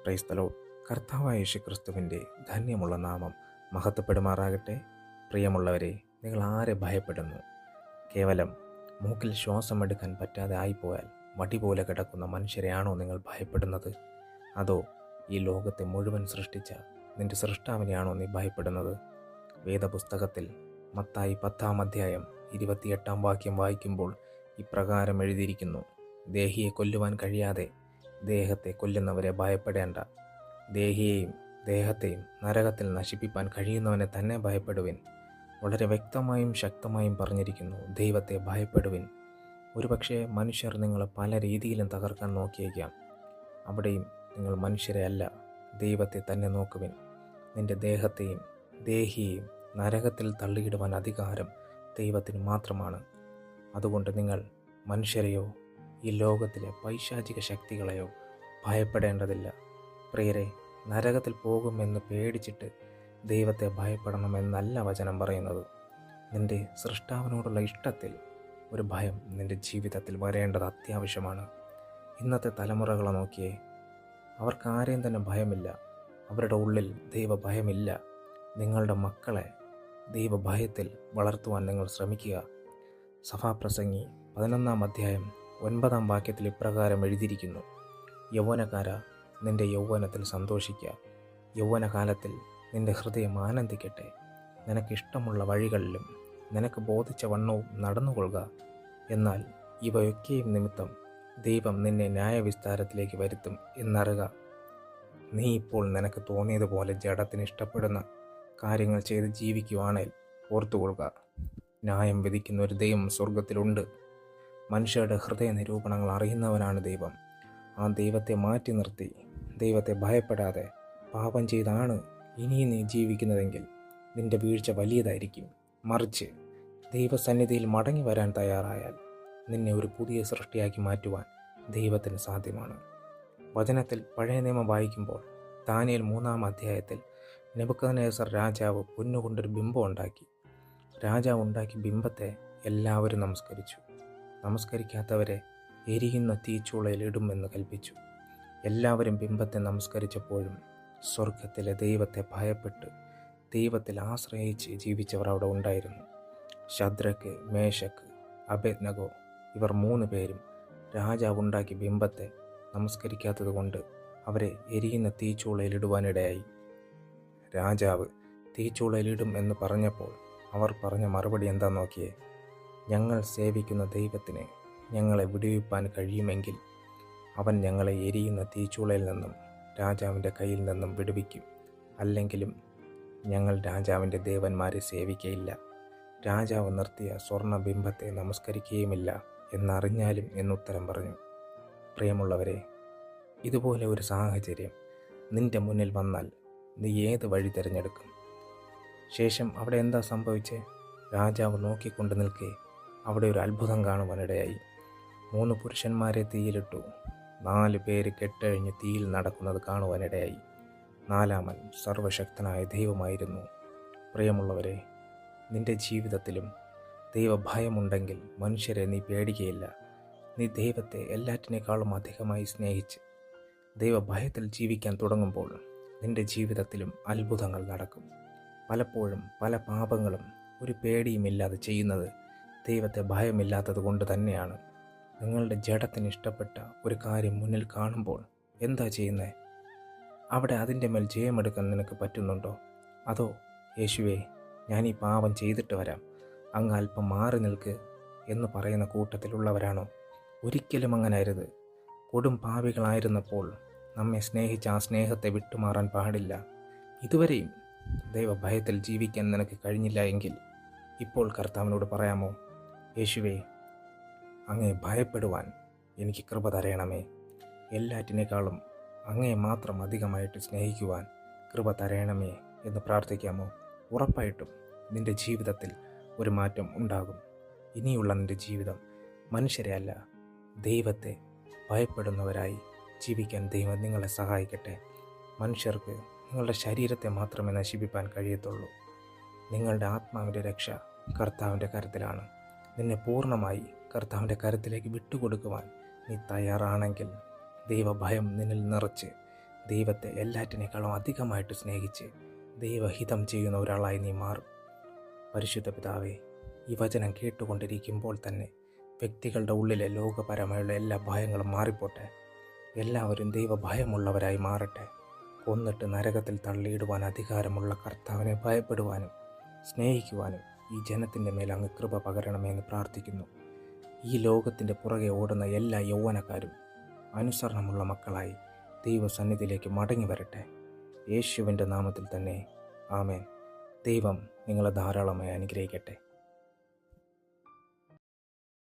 Praise the Lord. കർത്താവായ യേശുക്രിസ്തുവിൻ്റെ ധന്യമുള്ള നാമം മഹത്വപ്പെടുമാറാകട്ടെ. പ്രിയമുള്ളവരെ, നിങ്ങൾ ആരെ ഭയപ്പെടുന്നു? കേവലം മൂക്കിൽ ശ്വാസമെടുക്കാൻ പറ്റാതെ ആയിപ്പോയാൽ വടി പോലെ കിടക്കുന്ന മനുഷ്യരെയാണോ നിങ്ങൾ ഭയപ്പെടുന്നത്? അതോ ഈ ലോകത്തെ മുഴുവൻ സൃഷ്ടിച്ച നിന്റെ സൃഷ്ടാവിനെയാണോ നീ ഭയപ്പെടുന്നത്? വേദപുസ്തകത്തിൽ മത്തായി 10-ാം അധ്യായം 28-ാം വാക്യം വായിക്കുമ്പോൾ ഇപ്രകാരം എഴുതിയിരിക്കുന്നു: ദേഹിയെ കൊല്ലുവാൻ കഴിയാതെ ദേഹത്തെ കൊല്ലുന്നവരെ ഭയപ്പെടേണ്ട, ദേഹിയെയും ദേഹത്തെയും നരകത്തിൽ നശിപ്പിക്കാൻ കഴിയുന്നവനെ തന്നെ ഭയപ്പെടുവിൻ. വളരെ വ്യക്തമായും ശക്തമായും പറഞ്ഞിരിക്കുന്നു, ദൈവത്തെ ഭയപ്പെടുവിൻ. ഒരുപക്ഷെ മനുഷ്യർ നിങ്ങളെ പല രീതിയിലും തകർക്കാൻ നോക്കിയേക്കാം. അവിടെയും നിങ്ങൾ മനുഷ്യരെ അല്ല, ദൈവത്തെ തന്നെ നോക്കുവിൻ. നിന്റെ ദേഹത്തെയും ദേഹിയെയും നരകത്തിൽ തള്ളിയിടുവാൻ അധികാരം ദൈവത്തിന് മാത്രമാണ്. അതുകൊണ്ട് നിങ്ങൾ മനുഷ്യരെയോ ഈ ലോകത്തിലെ പൈശാചിക ശക്തികളെയോ ഭയപ്പെടേണ്ടതില്ല. പ്രിയരെ, നരകത്തിൽ പോകുമെന്ന് പേടിച്ചിട്ട് ദൈവത്തെ ഭയപ്പെടണമെന്നല്ല വചനം പറയുന്നത്. നിന്റെ സൃഷ്ടാവിനോടുള്ള ഇഷ്ടത്തിൽ ഒരു ഭയം നിന്റെ ജീവിതത്തിൽ വരേണ്ടത് അത്യാവശ്യമാണ്. ഇന്നത്തെ തലമുറകളെ നോക്കിയേ, അവർക്ക് ആരെയും തന്നെ ഭയമില്ല. അവരുടെ ഉള്ളിൽ ദൈവഭയമില്ല. നിങ്ങളുടെ മക്കളെ ദൈവഭയത്തിൽ വളർത്തുവാൻ നിങ്ങൾ ശ്രമിക്കുക. സഭാപ്രസംഗി 11-ാം അധ്യായം 9-ാം വാക്യത്തിൽ ഇപ്രകാരം എഴുതിയിരിക്കുന്നു: യൗവനക്കാരാ, നിന്റെ യൗവനത്തിൽ സന്തോഷിക്കുക. യൗവനകാലത്തിൽ നിന്റെ ഹൃദയം ആനന്ദിക്കട്ടെ. നിനക്കിഷ്ടമുള്ള വഴികളിലും നിനക്ക് ബോധിച്ച വണ്ണവും നടന്നുകൊള്ളുക. എന്നാൽ ഇവയൊക്കെയും നിമിത്തം ദൈവം നിന്നെ ന്യായവിസ്താരത്തിലേക്ക് വരുത്തും എന്നറിയുക. നീ ഇപ്പോൾ നിനക്ക് തോന്നിയതുപോലെ ജഡത്തിന് ഇഷ്ടപ്പെടുന്ന കാര്യങ്ങൾ ചെയ്ത് ജീവിക്കുവാണേൽ ഓർത്തുകൊള്ളുക, ന്യായം വിധിക്കുന്ന ഒരു ദൈവം സ്വർഗത്തിലുണ്ട്. മനുഷ്യരുടെ ഹൃദയ നിരൂപണങ്ങൾ അറിയുന്നവനാണ് ദൈവം. ആ ദൈവത്തെ മാറ്റി നിർത്തി ദൈവത്തെ ഭയപ്പെടാതെ പാപം ചെയ്താണ് ഇനിയും നീ ജീവിക്കുന്നതെങ്കിൽ നിന്റെ വീഴ്ച വലിയതായിരിക്കും. മറിച്ച് ദൈവസന്നിധിയിൽ മടങ്ങി വരാൻ തയ്യാറായാൽ നിന്നെ ഒരു പുതിയ സൃഷ്ടിയാക്കി മാറ്റുവാൻ ദൈവത്തിന് സാധ്യമാണ്. വചനത്തിൽ പഴയ നിയമം വായിക്കുമ്പോൾ ദാനിയേൽ 3-ാം അധ്യായത്തിൽ നെബൂഖദ്നേസർ രാജാവ് പൊന്നുകൊണ്ടൊരു ബിംബം ഉണ്ടാക്കി. രാജാവ് ഉണ്ടാക്കിയ ബിംബത്തെ എല്ലാവരും നമസ്കരിച്ചു. നമസ്കരിക്കാത്തവരെ എരിയുന്ന തീച്ചൂളയിൽ ഇടുമെന്ന് കൽപ്പിച്ചു. എല്ലാവരും ബിംബത്തെ നമസ്കരിച്ചപ്പോഴും സ്വർഗത്തിലെ ദൈവത്തെ ഭയപ്പെട്ട് ദൈവത്തിൽ ആശ്രയിച്ച് ജീവിച്ചവർ അവിടെ ഉണ്ടായിരുന്നു. ശദ്രക്ക്, മേശക്ക്, അബേദ്നഗോ ഇവർ 3 പേരും രാജാവ് ഉണ്ടാക്കിയ ബിംബത്തെ നമസ്കരിക്കാത്തത് കൊണ്ട് അവരെ എരിയുന്ന തീച്ചൂളയിലിടുവാനിടയായി. രാജാവ് തീച്ചൂളയിലിടും എന്ന് പറഞ്ഞപ്പോൾ അവർ പറഞ്ഞ മറുപടി എന്താ നോക്കിയേ: ഞങ്ങൾ സേവിക്കുന്ന ദൈവത്തിന് ഞങ്ങളെ വിടുവിപ്പാൻ കഴിയുമെങ്കിൽ അവൻ ഞങ്ങളെ എരിയുന്ന തീച്ചൂളയിൽ നിന്നും രാജാവിൻ്റെ കയ്യിൽ നിന്നും വിടുവിക്കും. അല്ലെങ്കിലും ഞങ്ങൾ രാജാവിൻ്റെ ദേവന്മാരെ സേവിക്കയില്ല, രാജാവ് നിർത്തിയ സ്വർണ്ണ ബിംബത്തെ നമസ്കരിക്കുകയുമില്ല എന്നറിഞ്ഞാലും എന്നുത്തരം പറഞ്ഞു. പ്രിയമുള്ളവരെ, ഇതുപോലെ ഒരു സാഹചര്യം നിന്റെ മുന്നിൽ വന്നാൽ നീ ഏത് വഴി തിരഞ്ഞെടുക്കും? ശേഷം അവിടെ എന്താ സംഭവിച്ചേ? രാജാവ് നോക്കിക്കൊണ്ട് നിൽക്കെ അവിടെ ഒരു അത്ഭുതം കാണുവാനിടയായി. 3 പുരുഷന്മാരെ തീയിലിട്ടു. 4 പേര് കെട്ടഴിഞ്ഞ് തീയിൽ നടക്കുന്നത് കാണുവാനിടയായി. 4-മൻ സർവശക്തനായ ദൈവമായിരുന്നു. പ്രിയമുള്ളവരെ, നിന്റെ ജീവിതത്തിലും ദൈവഭയമുണ്ടെങ്കിൽ മനുഷ്യരെ നീ പേടിക്കുകയില്ല. നീ ദൈവത്തെ എല്ലാറ്റിനേക്കാളും അധികമായി സ്നേഹിച്ച് ദൈവഭയത്തിൽ ജീവിക്കാൻ തുടങ്ങുമ്പോൾ നിന്റെ ജീവിതത്തിലും അത്ഭുതങ്ങൾ നടക്കും. പലപ്പോഴും പല പാപങ്ങളും ഒരു പേടിയുമില്ലാതെ ചെയ്യുന്നത് ദൈവത്തെ ഭയമില്ലാത്തത് കൊണ്ട് തന്നെയാണ്. നിങ്ങളുടെ ജഡത്തിന് ഇഷ്ടപ്പെട്ട ഒരു കാര്യം മുന്നിൽ കാണുമ്പോൾ എന്താ ചെയ്യുന്നത്? അവിടെ അതിൻ്റെ മേൽ ജയമെടുക്കാൻ നിനക്ക് പറ്റുന്നുണ്ടോ? അതോ യേശുവേ, ഞാൻ ഈ പാപം ചെയ്തിട്ട് വരാം, അങ്ങ് അല്പം മാറി നിൽക്ക് എന്ന് പറയുന്ന കൂട്ടത്തിലുള്ളവരാണോ? ഒരിക്കലും അങ്ങനെ അരുത്. കൊടും പാപികളായിരുന്നപ്പോൾ നമ്മെ സ്നേഹിച്ച ആ സ്നേഹത്തെ വിട്ടുമാറാൻ പാടില്ല. ഇതുവരെയും ദൈവഭയത്തിൽ ജീവിക്കാൻ നിനക്ക് കഴിഞ്ഞില്ല എങ്കിൽ ഇപ്പോൾ കർത്താവിനോട് പറയാമോ: യേശുവേ, അങ്ങേ ഭയപ്പെടുവാൻ എനിക്ക് കൃപ തരയണമേ. എല്ലാറ്റിനേക്കാളും അങ്ങേ മാത്രം അധികമായിട്ട് സ്നേഹിക്കുവാൻ കൃപ തരയണമേ എന്ന് പ്രാർത്ഥിക്കാമോ? ഉറപ്പായിട്ടും നിന്റെ ജീവിതത്തിൽ ഒരു മാറ്റം ഉണ്ടാകും. ഇനിയുള്ള നിന്റെ ജീവിതം മനുഷ്യരെ അല്ല, ദൈവത്തെ ഭയപ്പെടുന്നവരായി ജീവിക്കാൻ ദൈവം നിങ്ങളെ സഹായിക്കട്ടെ. മനുഷ്യർക്ക് നിങ്ങളുടെ ശരീരത്തെ മാത്രമേ നശിപ്പിക്കാൻ കഴിയത്തുള്ളൂ. നിങ്ങളുടെ ആത്മാവിൻ്റെ രക്ഷ കർത്താവിൻ്റെ കരത്തിലാണ്. നിന്നെ പൂർണ്ണമായി കർത്താവിൻ്റെ കരത്തിലേക്ക് വിട്ടുകൊടുക്കുവാൻ നീ തയ്യാറാണെങ്കിൽ ദൈവഭയം നിന്നിൽ നിറച്ച് ദൈവത്തെ എല്ലാറ്റിനേക്കാളും അധികമായിട്ട് സ്നേഹിച്ച് ദൈവഹിതം ചെയ്യുന്ന ഒരാളായി നീ മാറും. പരിശുദ്ധ പിതാവേ, ഈ വചനം കേട്ടുകൊണ്ടിരിക്കുമ്പോൾ തന്നെ വ്യക്തികളുടെ ഉള്ളിലെ ലോകപരമായുള്ള എല്ലാ ഭയങ്ങളും മാറിപ്പോട്ടെ. എല്ലാവരും ദൈവഭയമുള്ളവരായി മാറട്ടെ. കൊന്നിട്ട് നരകത്തിൽ തള്ളിയിടുവാൻ അധികാരമുള്ള കർത്താവിനെ ഭയപ്പെടുവാനും സ്നേഹിക്കുവാനും ഈ ജനത്തിൻ്റെ മേൽ അങ്ങ് കൃപ പകരണമെന്ന് പ്രാർത്ഥിക്കുന്നു. ഈ ലോകത്തിൻ്റെ പുറകെ ഓടുന്ന എല്ലാ യൗവനക്കാരും അനുസരണമുള്ള മക്കളായി ദൈവസന്നിധിയിലേക്ക് മടങ്ങി വരട്ടെ. യേശുവിൻ്റെ നാമത്തിൽ തന്നെ ആമേൻ. ദൈവം നിങ്ങളെ ധാരാളമായി അനുഗ്രഹിക്കട്ടെ.